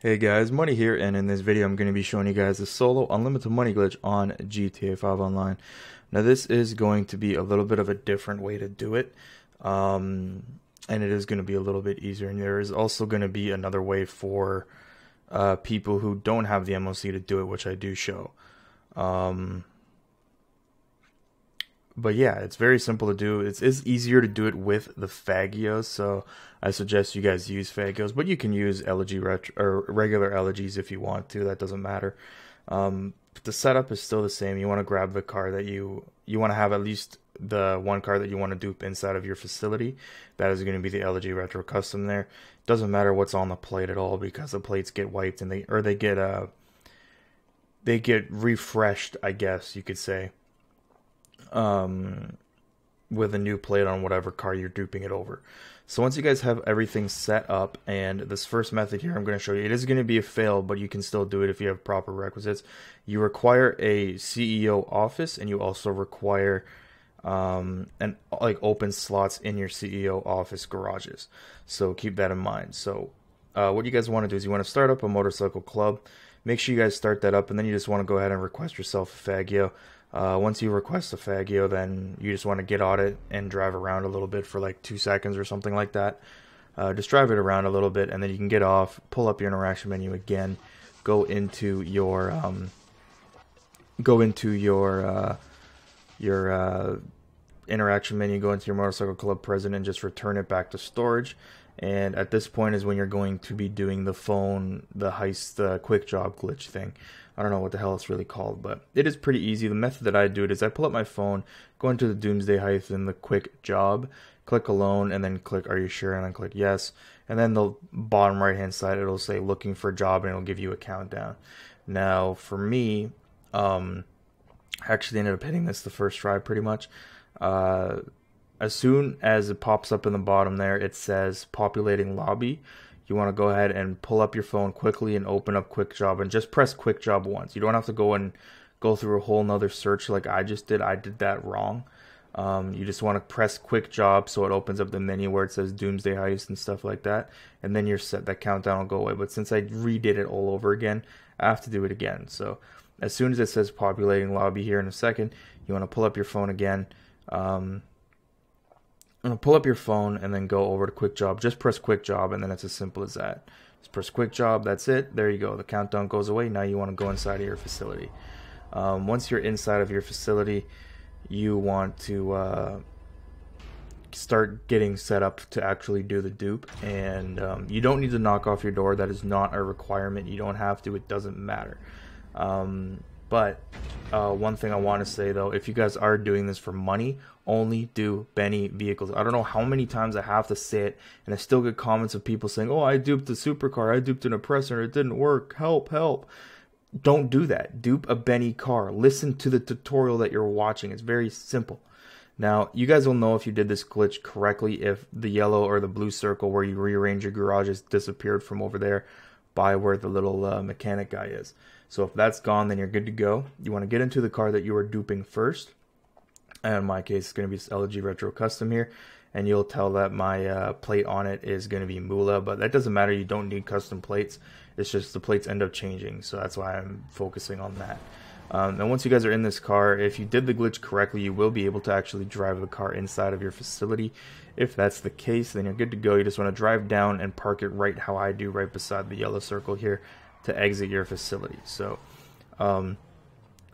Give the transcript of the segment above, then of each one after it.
Hey guys, Money here, and in this video I'm going to be showing you guys the solo unlimited money glitch on GTA 5 Online. Now this is going to be a little bit of a different way to do it, and it is going to be a little bit easier, and there is also going to be another way for people who don't have the MOC to do it, which I do show. Um, but yeah, it's very simple to do. It's easier to do it with the Fagios, so I suggest you guys use Fagios, but you can use Elegy Retro or regular Elegies if you want to. That doesn't matter. But the setup is still the same. You want to grab the car that you want to have, at least the one car that you want to dupe inside of your facility. That is going to be the Elegy Retro Custom there. Doesn't matter what's on the plate at all, because the plates get wiped and they get refreshed, I guess you could say, um, with a new plate on whatever car you're duping it over. So once you guys have everything set up, and this first method here I'm going to show you, it is going to be a fail, but you can still do it if you have proper requisites. You require a CEO office, and you also require and like open slots in your CEO office garages. So keep that in mind. So what you guys want to do is you want to start up a motorcycle club. Make sure you guys start that up, and then you just want to go ahead and request yourself a Fagio. Once you request a Fagio, then you just want to get on it and drive around a little bit for like 2 seconds or something like that. Just drive it around a little bit, and then you can get off, pull up your interaction menu again, go into your interaction menu, go into your motorcycle club president, and just return it back to storage. And at this point is when you're going to be doing the heist, quick job glitch thing. I don't know what the hell it's really called, but it is pretty easy. The method that I do it is I pull up my phone, go into the Doomsday Heist and the quick job, click alone, and then click are you sure, and then click yes. And then the bottom right hand side, it'll say looking for a job, and it'll give you a countdown. Now for me, I actually ended up hitting this the first try pretty much. Uh, as soon as it pops up in the bottom there, it says populating lobby. You want to go ahead and pull up your phone quickly and open up quick job, and just press quick job once. You don't have to go through a whole nother search like I just did. I did that wrong. You just want to press quick job so it opens up the menu where it says Doomsday Heist and stuff like that, and then you're set. That countdown will go away. But since I redid it all over again, I have to do it again. So as soon as it says populating lobby here in a second, you want to pull up your phone again. Pull up your phone and then go over to quick job. Just press quick job, and then it's as simple as that. Just press quick job. That's it. There you go. The countdown goes away. Now you want to go inside of your facility. Once you're inside of your facility, you want to start getting set up to actually do the dupe. And you don't need to knock off your door. That is not a requirement. You don't have to. It doesn't matter. But one thing I want to say though, if you guys are doing this for money, only do Benny vehicles. I don't know how many times I have to say it, and I still get comments of people saying, "Oh, I duped a supercar, I duped an oppressor, it didn't work. Help, help." Don't do that. Dupe a Benny car. Listen to the tutorial that you're watching. It's very simple. Now, you guys will know if you did this glitch correctly if the yellow or the blue circle where you rearrange your garage has disappeared from over there by where the little mechanic guy is. So if that's gone, then you're good to go. You want to get into the car that you are duping first. And in my case, it's going to be Elegy Retro Custom here. And you'll tell that my plate on it is going to be Mula. But that doesn't matter. You don't need custom plates. It's just the plates end up changing. So that's why I'm focusing on that. And once you guys are in this car, if you did the glitch correctly, you will be able to actually drive the car inside of your facility. If that's the case, then you're good to go. You just want to drive down and park it right how I do, right beside the yellow circle here, to exit your facility. So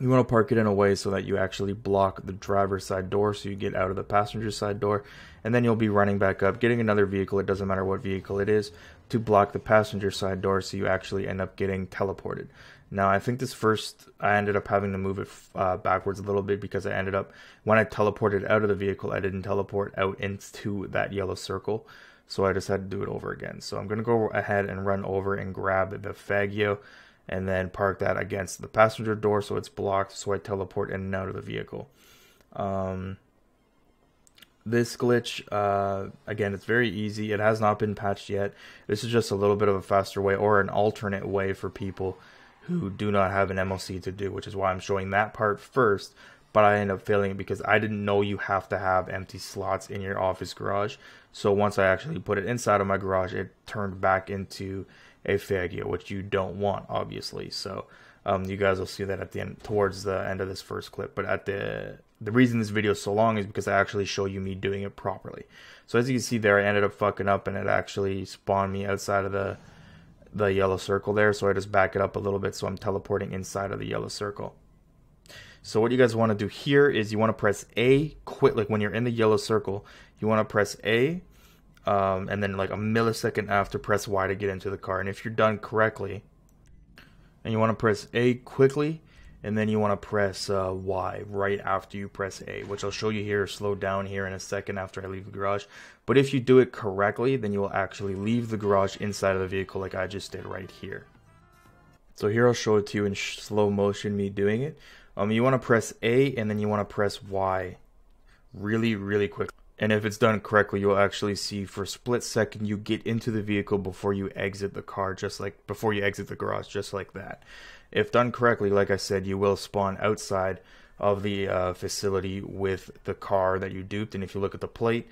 you want to park it in a way so that you actually block the driver's side door, so you get out of the passenger side door, and then you'll be running back up, getting another vehicle, it doesn't matter what vehicle it is, to block the passenger side door, so you actually end up getting teleported. Now I think I ended up having to move it backwards a little bit, because when I teleported out of the vehicle, I didn't teleport out into that yellow circle. So I just had to do it over again. So I'm going to go ahead and run over and grab the Fagio and then park that against the passenger door so it's blocked, so I teleport in and out of the vehicle. This glitch, again, it's very easy. It has not been patched yet. This is just a little bit of a faster way, or an alternate way for people who do not have an MLC to do, which is why I'm showing that part first. But I ended up failing it because I didn't know you have to have empty slots in your office garage. So once I actually put it inside of my garage, it turned back into a Faggio, which you don't want, obviously. So you guys will see that at the end, towards the end of this first clip. But at the reason this video is so long is because I actually show you me doing it properly. So as you can see there, I ended up fucking up, and it actually spawned me outside of the yellow circle there. So I just back it up a little bit, so I'm teleporting inside of the yellow circle. So what you guys want to do here is you want to press A, quit, like when you're in the yellow circle, you want to press A, and then like a millisecond after, press Y to get into the car. And if you're done correctly, and you want to press A quickly, and then you want to press Y right after you press A, which I'll show you here, slow down here in a second after I leave the garage. But if you do it correctly, then you will actually leave the garage inside of the vehicle like I just did right here. So here I'll show it to you in slow motion, me doing it. You want to press A, and then you want to press Y really, really quick. And if it's done correctly, you'll actually see for a split second you get into the vehicle before you exit the car, just like before you exit the garage, just like that. If done correctly, like I said, you will spawn outside of the facility with the car that you duped. And if you look at the plate,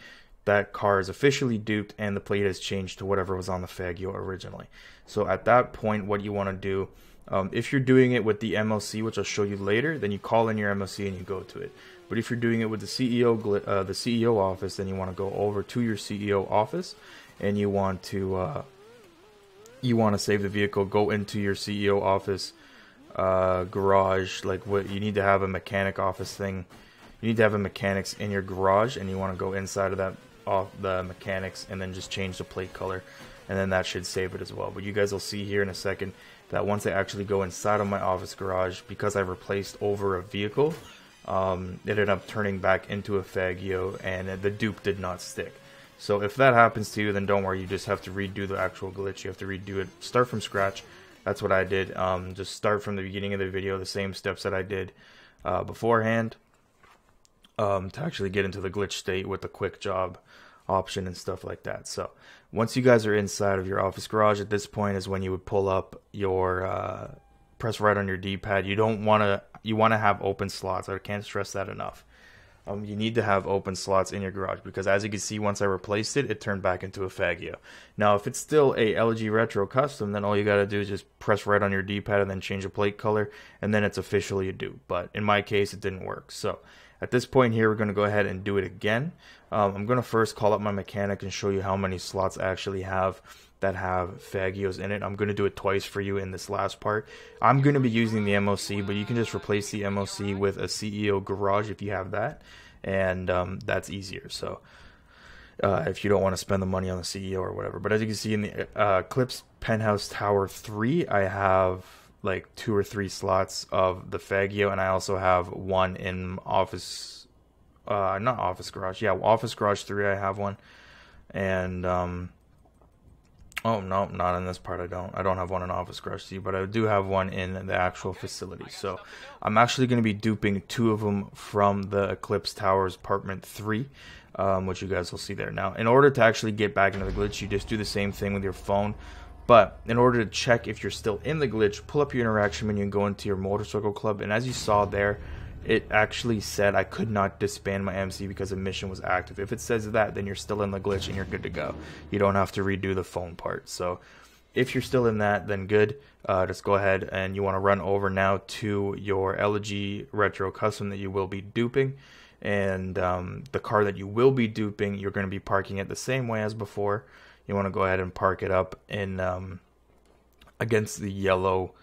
that car is officially duped, and the plate has changed to whatever was on the Faggio originally. So at that point, what you want to do, if you're doing it with the MLC, which I'll show you later, then you call in your MLC and you go to it. But if you're doing it with the CEO office, then you want to go over to your CEO office, and you want to save the vehicle. Go into your CEO office garage, like what you need to have a mechanic office thing. You need to have a mechanics in your garage, and you want to go inside of that the mechanics, and then just change the plate color, and then that should save it as well. But you guys will see here in a second that once I actually go inside of my office garage, because I replaced over a vehicle, it ended up turning back into a Faggio, and the dupe did not stick. So if that happens to you, then don't worry, you just have to redo the actual glitch. You have to redo it, start from scratch. That's what I did. Just start from the beginning of the video, the same steps that I did beforehand, to actually get into the glitch state with the quick job option and stuff like that. So once you guys are inside of your office garage, at this point is when you would pull up your press right on your D-pad. You want to have open slots. I can't stress that enough. You need to have open slots in your garage, because as you can see, once I replaced it, it turned back into a Faggio. Now if it's still a Elegy Retro Custom, then all you got to do is just press right on your D-pad and then change the plate color, and then it's officially a dupe. But in my case, it didn't work. So at this point here, we're going to go ahead and do it again. I'm going to first call up my mechanic and show you how many slots I actually have that have Faggios in it. I'm going to do it twice for you in this last part. I'm going to be using the MOC, but you can just replace the MOC with a CEO garage if you have that, and that's easier. So if you don't want to spend the money on the CEO or whatever. But as you can see in the Eclipse Penthouse Tower 3, I have like 2 or 3 slots of the Faggio, and I also have one in office, not office garage, yeah, office garage 3, I have one. And oh no, not in this part. I don't have one in office garage C, but I do have one in the actual facility. So I'm actually going to be duping 2 of them from the Eclipse Towers apartment 3, which you guys will see there. Now in order to actually get back into the glitch, you just do the same thing with your phone. But in order to check if you're still in the glitch, pull up your interaction menu and go into your motorcycle club. And as you saw there, it actually said I could not disband my MC because the mission was active. If it says that, then you're still in the glitch and you're good to go. You don't have to redo the phone part. So if you're still in that, then good. Just go ahead and you want to run over now to your Elegy Retro Custom that you will be duping. And the car that you will be duping, you're going to be parking it the same way as before. You want to go ahead and park it up in against the yellow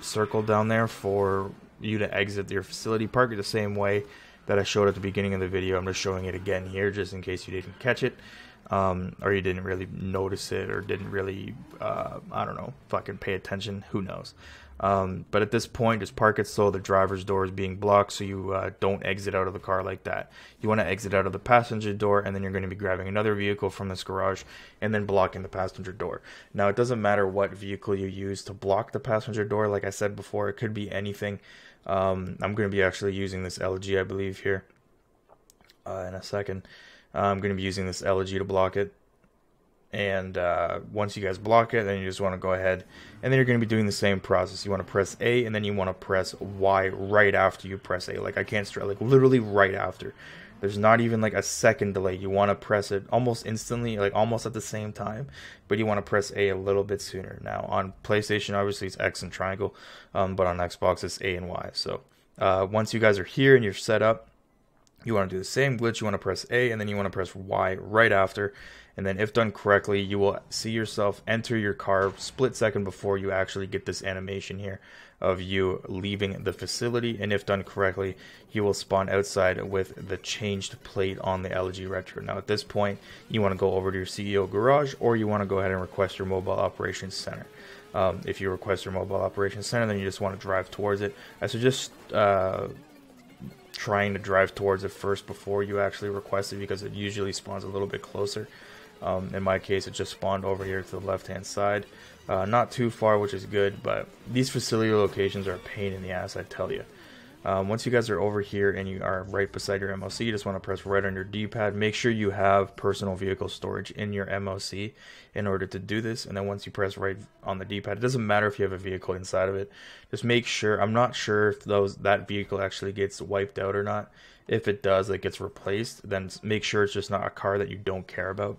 circle down there for you to exit your facility. Park it the same way that I showed at the beginning of the video. I'm just showing it again here just in case you didn't catch it, or you didn't really notice it, or didn't really I don't know, fucking pay attention, who knows. But at this point, just park it so the driver's door is being blocked, so you don't exit out of the car like that. You want to exit out of the passenger door, and then you're going to be grabbing another vehicle from this garage and then blocking the passenger door. Now it doesn't matter what vehicle you use to block the passenger door. Like I said before, it could be anything. I'm going to be actually using this Elegy, I believe, here in a second. I'm going to be using this Elegy to block it. And once you guys block it, then you just want to go ahead, and then you're going to be doing the same process. You want to press A, and then you want to press Y right after you press A. Like I can't stress, like literally right after. There's not even like a second delay. You want to press it almost instantly, like almost at the same time, but you want to press A a little bit sooner. Now on PlayStation, obviously it's X and triangle, but on Xbox it's A and Y. So once you guys are here and you're set up, you want to do the same glitch. You want to press A and then you want to press Y right after. And then if done correctly, you will see yourself enter your car split second before you actually get this animation here of you leaving the facility. And if done correctly, you will spawn outside with the changed plate on the Elegy Retro. Now at this point, you want to go over to your CEO garage, or you want to go ahead and request your mobile operations center. If you request your mobile operations center, then you just want to drive towards it. I suggest trying to drive towards it first before you actually request it, because it usually spawns a little bit closer. In my case, it just spawned over here to the left hand side, not too far, which is good, but these facility locations are a pain in the ass, I tell you. Once you guys are over here and you are right beside your MOC, you just want to press right on your D-pad. Make sure you have personal vehicle storage in your MOC in order to do this. And then once you press right on the D-pad, it doesn't matter if you have a vehicle inside of it. Just make sure, I'm not sure if that vehicle actually gets wiped out or not. If it does, it gets replaced, then make sure it's just not a car that you don't care about.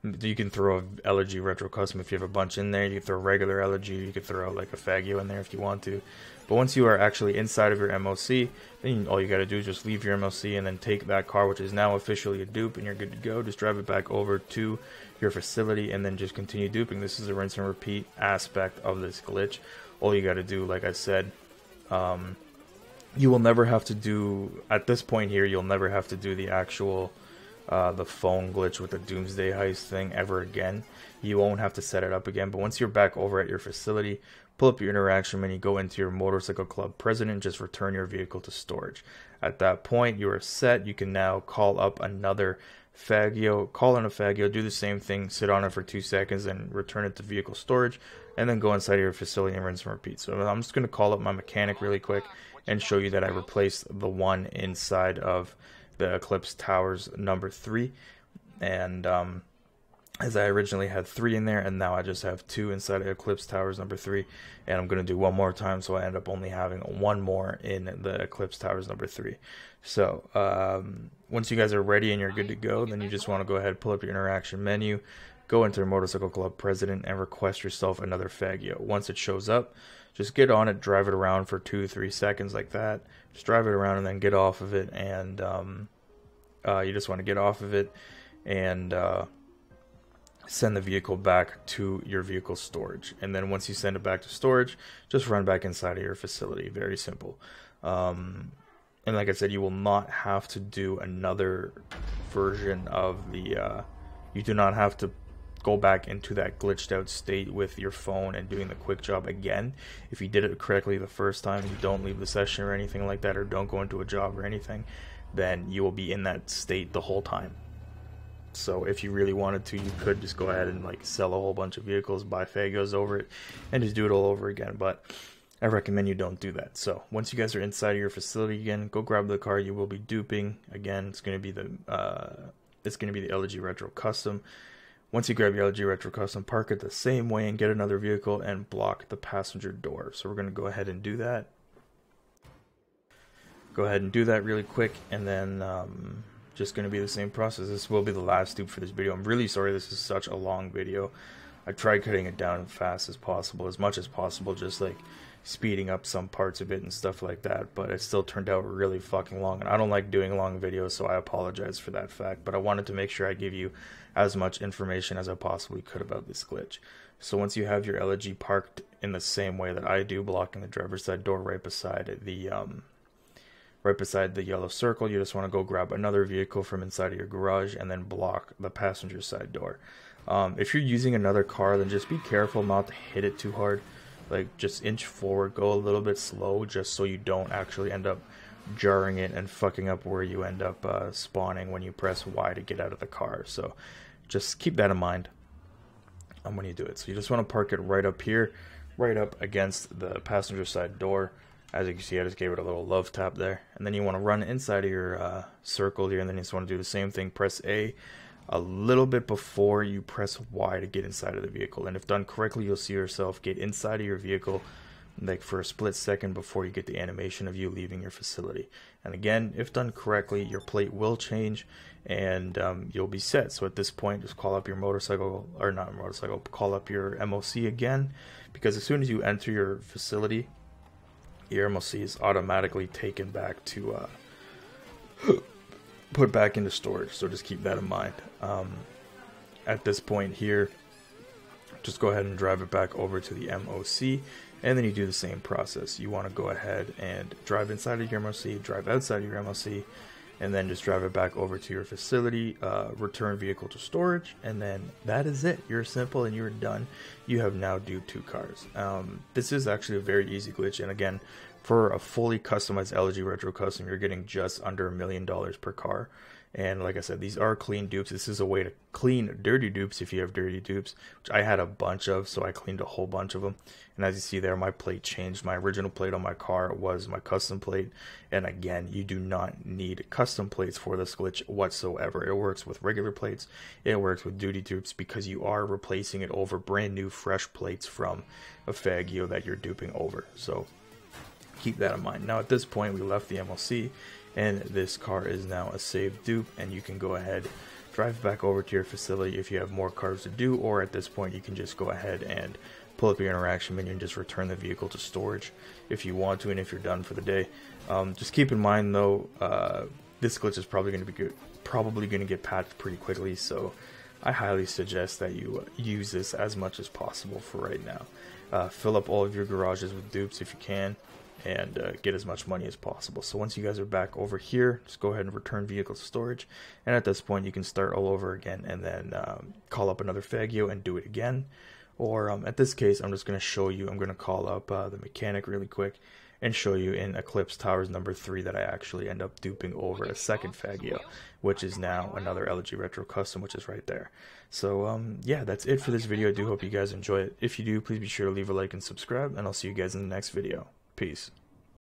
You can throw a Elegy Retro Custom if you have a bunch in there. You can throw regular Elegy. You can throw like a Fagio in there if you want to. But once you are actually inside of your MOC, then all you got to do is just leave your MOC and then take that car, which is now officially a dupe, and you're good to go. Just drive it back over to your facility and then just continue duping. This is a rinse and repeat aspect of this glitch. All you got to do, like I said, you will never have to do, at this point here, you'll never have to do the actual the phone glitch with the Doomsday Heist thing ever again. You won't have to set it up again. But once you're back over at your facility, pull up your interaction menu, go into your motorcycle club president, just return your vehicle to storage. At that point, you are set. You can now call up another Fagio, call in a Fagio, do the same thing, sit on it for 2 seconds, and return it to vehicle storage, and then go inside of your facility and rinse and repeat. So I'm just going to call up my mechanic really quick and show you that I replaced the one inside of the Eclipse Towers number 3, and as I originally had 3 in there, and now I just have 2 inside of Eclipse Towers number 3, and I'm going to do one more time, so I end up only having 1 more in the Eclipse Towers number 3. So once you guys are ready and you're good to go, then you just want to go ahead, pull up your interaction menu, go into your motorcycle club president, and request yourself another Fagio. Once it shows up, just get on it, drive it around for 2-3 seconds like that. Just drive it around and then get off of it, and you just want to get off of it and send the vehicle back to your vehicle storage. And then once you send it back to storage, just run back inside of your facility. Very simple. And like I said, you will not have to do another version of the you do not have to go back into that glitched out state with your phone and doing the quick job again. If you did it correctly the first time, you don't leave the session or anything like that, or don't go into a job or anything, then you will be in that state the whole time. So if you really wanted to, you could just go ahead and like sell a whole bunch of vehicles, buy Fagos over it, and just do it all over again. But I recommend you don't do that. So once you guys are inside of your facility again, go grab the car you will be duping. Again, it's going to be the Elegy Retro Custom. Once you grab your Elegy Retro Custom, park it the same way and get another vehicle and block the passenger door. So we're going to go ahead and do that. Go ahead and do that really quick, and then just going to be the same process. This will be the last dupe for this video. I'm really sorry this is such a long video. I tried cutting it down as fast as possible, as much as possible, just like speeding up some parts of it and stuff like that, but it still turned out really fucking long, and I don't like doing long videos, so I apologize for that fact. But I wanted to make sure I give you as much information as I possibly could about this glitch. So once you have your Elegy parked in the same way that I do, blocking the driver's side door right beside the yellow circle, you just want to go grab another vehicle from inside of your garage and then block the passenger side door. If you're using another car, then just be careful not to hit it too hard. Like, just inch forward, go a little bit slow, just so you don't actually end up jarring it and fucking up where you end up spawning when you press Y to get out of the car. So just keep that in mind when you do it. So you just want to park it right up here, right up against the passenger side door. As you can see, I just gave it a little love tap there. And then you want to run inside of your circle here, and then you just want to do the same thing. Press A a little bit before you press Y to get inside of the vehicle. And if done correctly, you'll see yourself get inside of your vehicle, like for a split second before you get the animation of you leaving your facility. And again, if done correctly, your plate will change and you'll be set. So at this point, just call up your motorcycle, or not motorcycle, call up your MOC again, because as soon as you enter your facility, your MOC is automatically taken back to put back into storage. So just keep that in mind. At this point here, just go ahead and drive it back over to the MOC, and then you do the same process. You want to go ahead and drive inside of your MOC, drive outside of your MOC, and then just drive it back over to your facility, return vehicle to storage, and then that is it. You're simple and you're done. You have now duped 2 cars. This is actually a very easy glitch, and again, for a fully customized Elegy Retro Custom, you're getting just under $1 million per car. And like I said, these are clean dupes. This is a way to clean dirty dupes if you have dirty dupes, which I had a bunch of, so I cleaned a whole bunch of them. And as you see there, my plate changed. My original plate on my car was my custom plate. And again, you do not need custom plates for this glitch whatsoever. It works with regular plates. It works with dirty dupes because you are replacing it over brand new fresh plates from a Faggio that you're duping over. So keep that in mind. Now at this point, we left the MLC, and this car is now a saved dupe, and you can go ahead, drive back over to your facility if you have more cars to do, or at this point you can just go ahead and pull up your interaction menu and just return the vehicle to storage if you want to, and if you're done for the day. Just keep in mind though, this glitch is probably going to get patched pretty quickly, so I highly suggest that you use this as much as possible for right now. Fill up all of your garages with dupes if you can, and get as much money as possible. So once you guys are back over here, just go ahead and return vehicle to storage, and at this point you can start all over again and then call up another Faggio and do it again. Or at this case, I'm just going to show you, I'm going to call up the mechanic really quick and show you in Eclipse Towers number 3 that I actually end up duping over a second Faggio, which is now another Elegy Retro Custom, which is right there. So yeah, that's it for this video. I do hope you guys enjoy it. If you do, please be sure to leave a like and subscribe, and I'll see you guys in the next video. Peace.